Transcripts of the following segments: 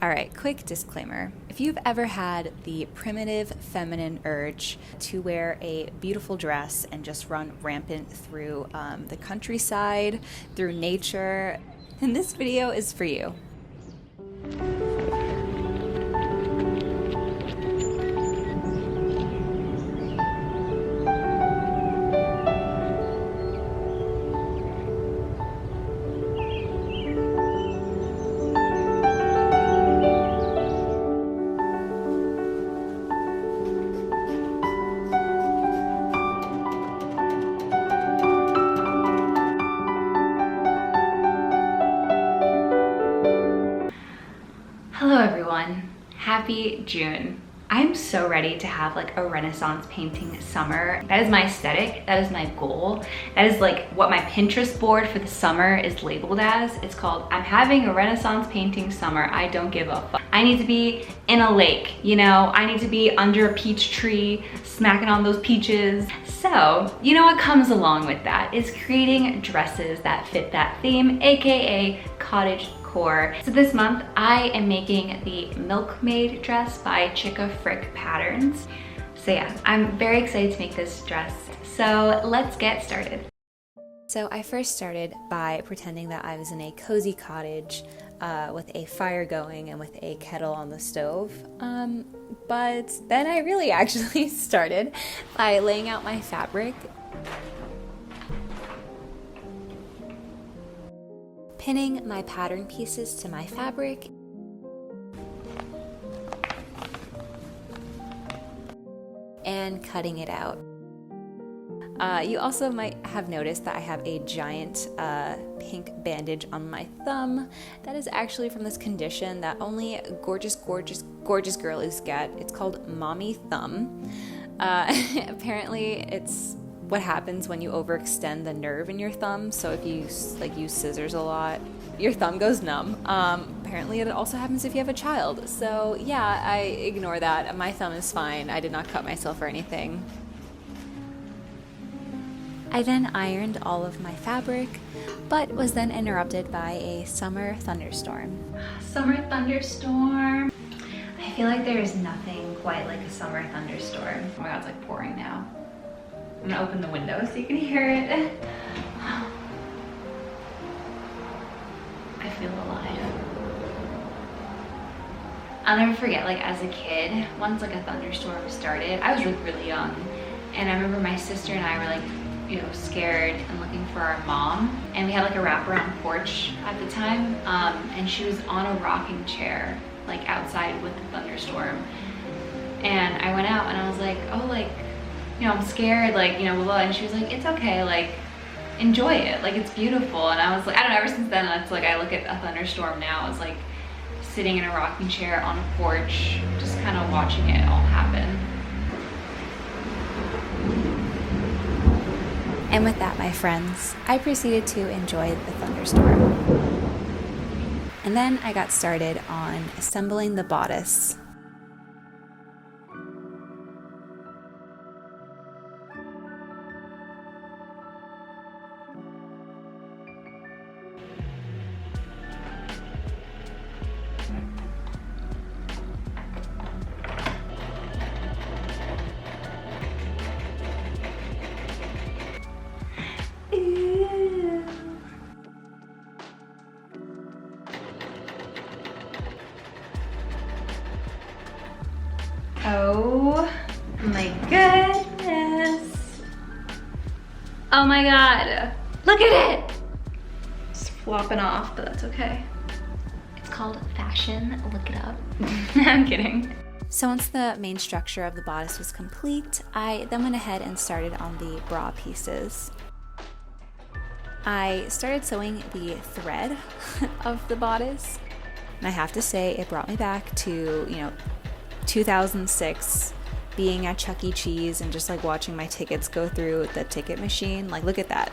All right, quick disclaimer. If you've ever had the primitive feminine urge to wear a beautiful dress and just run rampant through the countryside, through nature, then this video is for you. Hello everyone, happy June. I'm so ready to have like a Renaissance painting summer. That is my aesthetic, that is my goal. That is like what my Pinterest board for the summer is labeled as. It's called, I'm having a Renaissance painting summer, I don't give a fuck. I need to be in a lake, you know? I need to be under a peach tree, smacking on those peaches. So, you know what comes along with that is creating dresses that fit that theme, AKA cottage. So this month I am making the Milkmaid dress by Chica Frick Patterns. So yeah, I'm very excited to make this dress. So let's get started. So I first started by pretending that I was in a cozy cottage with a fire going and with a kettle on the stove. But then I really actually started by laying out my fabric, pinning my pattern pieces to my fabric, and cutting it out. You also might have noticed that I have a giant pink bandage on my thumb. That is actually from this condition that only gorgeous girlies get. It's called mommy thumb. Apparently it's what happens when you overextend the nerve in your thumb. So if you like use scissors a lot, your thumb goes numb. Apparently it also happens if you have a child. So yeah, I ignore that. My thumb is fine. I did not cut myself or anything. I then ironed all of my fabric, but was then interrupted by a summer thunderstorm. Summer thunderstorm. I feel like there is nothing quite like a summer thunderstorm. Oh my god, it's like pouring now. I'm gonna open the window so you can hear it. I feel alive. I'll never forget, like as a kid, once like a thunderstorm started, I was really young, and I remember my sister and I were like, you know, scared and looking for our mom, and we had like a wraparound porch at the time, and she was on a rocking chair, like outside with the thunderstorm, and I went out and I was like, oh, like, you know, I'm scared, like, you know, blah, blah. And she was like, it's okay, like, enjoy it, like, it's beautiful. And I was like, I don't know, ever since then, it's like, I look at a thunderstorm now as like sitting in a rocking chair on a porch, just kind of watching it all happen. And with that, my friends, I proceeded to enjoy the thunderstorm. And then I got started on assembling the bodice. Oh my goodness. Oh my god. Look at it. It's flopping off, but that's okay. It's called fashion. Look it up. I'm kidding. So once the main structure of the bodice was complete, I then went ahead and started on the bra pieces. I started sewing the thread of the bodice, and I have to say it brought me back to, you know, 2006, being at Chuck E. Cheese and just like watching my tickets go through the ticket machine. Like, look at that.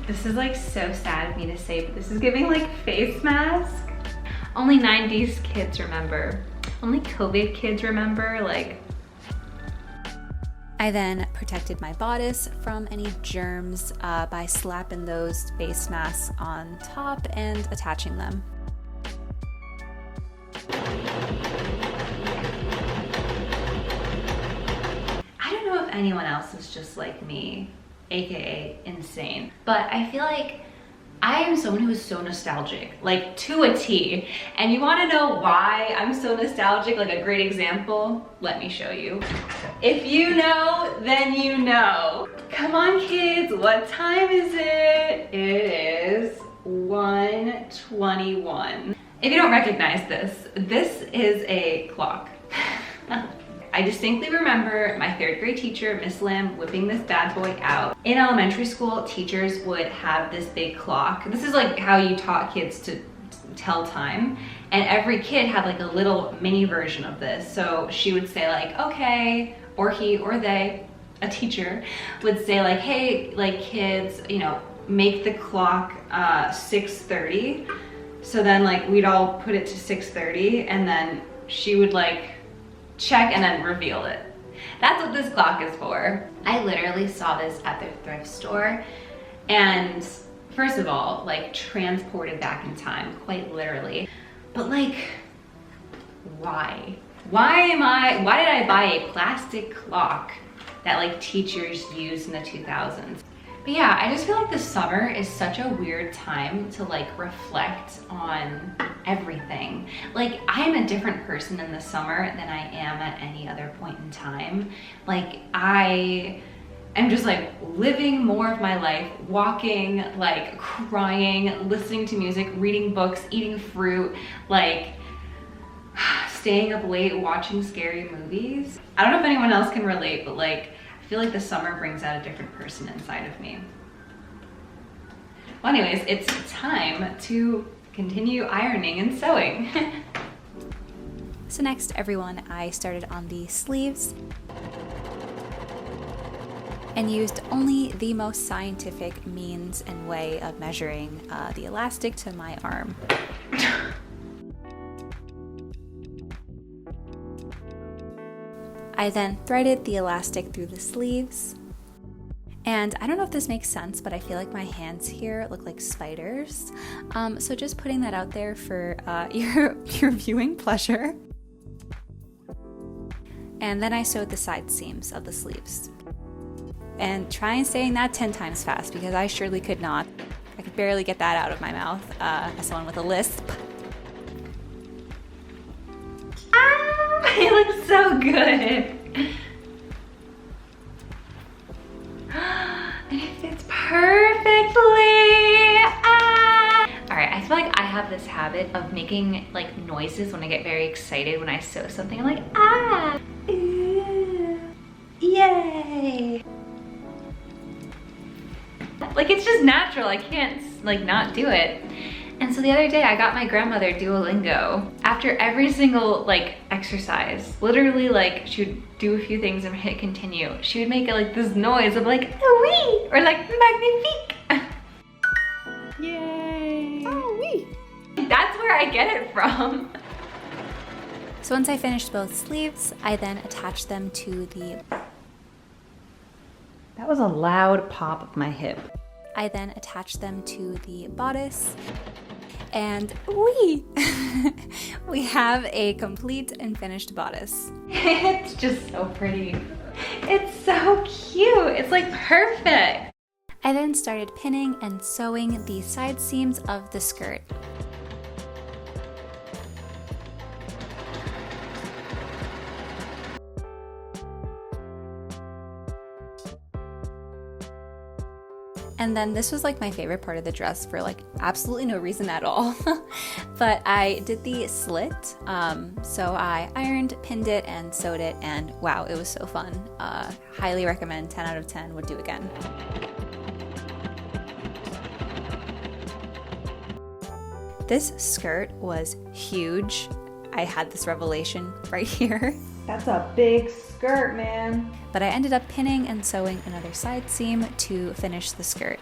This is like so sad of me to say, but this is giving like face mask. Only 90s kids remember. Only COVID kids remember, like. I then protected my bodice from any germs by slapping those face masks on top and attaching them. I don't know if anyone else is just like me, aka insane, but I feel like I am someone who is so nostalgic, like to a T. And you wanna know why I'm so nostalgic? Like a great example, let me show you. If you know, then you know. Come on kids, what time is it? It is 1:21. If you don't recognize this, this is a clock. I distinctly remember my 3rd grade teacher, Miss Lamb, whipping this bad boy out. In elementary school, teachers would have this big clock. This is like how you taught kids to tell time. And every kid had like a little mini version of this. So she would say like, okay, or he or they, a teacher, would say like, hey, like kids, you know, make the clock 6:30. So then like we'd all put it to 6:30 and then she would like check and then reveal it. That's what this clock is for. I literally saw this at the thrift store and first of all, like transported back in time, quite literally. But like, why? Why did I buy a plastic clock that like teachers used in the 2000s? But yeah, I just feel like the summer is such a weird time to like reflect on everything. Like I'm a different person in the summer than I am at any other point in time. Like I am just like living more of my life, walking, like crying, listening to music, reading books, eating fruit, like staying up late, watching scary movies. I don't know if anyone else can relate, but like I feel like the summer brings out a different person inside of me. Well, anyways, it's time to continue ironing and sewing. So next, everyone, I started on the sleeves and used only the most scientific means and way of measuring the elastic to my arm. I then threaded the elastic through the sleeves. And I don't know if this makes sense, but I feel like my hands here look like spiders. So just putting that out there for your viewing pleasure. And then I sewed the side seams of the sleeves. And try and saying that 10 times fast because I surely could not. I could barely get that out of my mouth as someone with a lisp. It looks so good. And it fits perfectly. All right, I feel like I have this habit of making like noises when I get very excited when I sew something. I'm like, ooh, yay. Like it's just natural, I can't like not do it. And so the other day I got my grandmother Duolingo. After every single like exercise, literally like she would do a few things and hit continue. She would make like this noise of like, oui, or like magnifique. Yay. Oh, oui. That's where I get it from. So once I finished both sleeves, I then attached them to the... That was a loud pop of my hip. I then attached them to the bodice. And we have a complete and finished bodice. It's just so pretty. It's so cute. It's like perfect. I then started pinning and sewing the side seams of the skirt. And then this was like my favorite part of the dress for like absolutely no reason at all. But I did the slit. So I ironed, pinned it, and sewed it, and wow, it was so fun. Highly recommend, 10 out of 10, would do again. This skirt was huge. I had this revelation right here. That's a big skirt, man. But I ended up pinning and sewing another side seam to finish the skirt.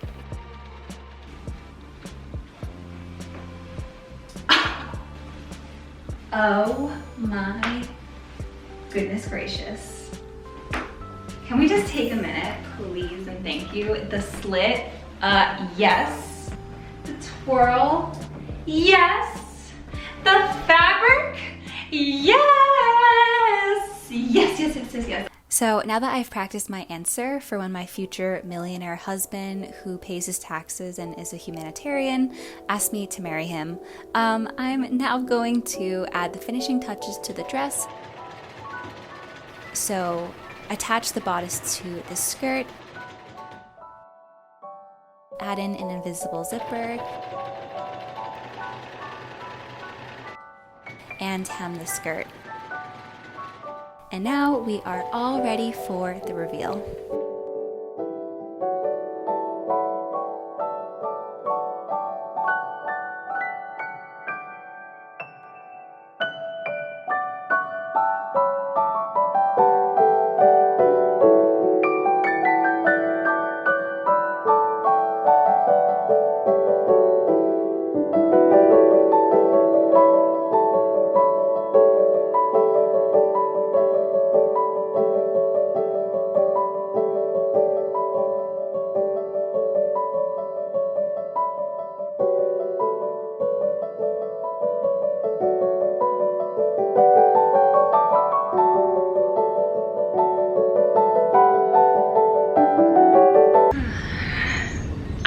Oh my goodness gracious. Can we just take a minute, please, and thank you? The slit, yes. The twirl, yes. The fabric, yes. Yes, yes, yes, yes, yes. So now that I've practiced my answer for when my future millionaire husband, who pays his taxes and is a humanitarian, asks me to marry him, I'm now going to add the finishing touches to the dress. So attach the bodice to the skirt, add in an invisible zipper, and hem the skirt. And now we are all ready for the reveal.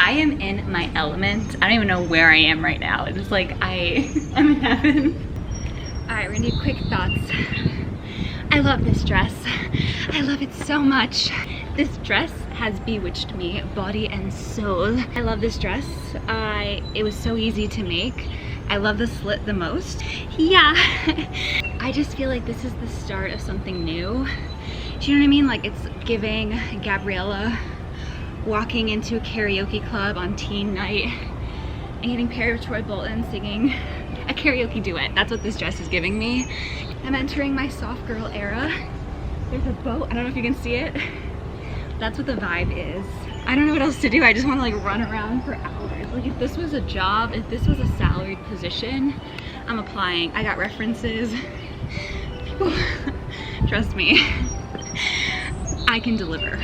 I am in my element. I don't even know where I am right now. It's like I am in heaven. All right, we're gonna do quick thoughts. I love this dress. I love it so much. This dress has bewitched me, body and soul. I love this dress. It was so easy to make. I love the slit the most. Yeah. I just feel like this is the start of something new. Do you know what I mean? Like, it's giving Gabriella walking into a karaoke club on teen night and getting paired with Troy Bolton singing a karaoke duet. That's what this dress is giving me. I'm entering my soft girl era. There's a boat, I don't know if you can see it. That's what the vibe is. I don't know what else to do. I just want to like run around for hours. Like, if this was a job, if this was a salaried position, I'm applying. I got references. People, trust me, I can deliver.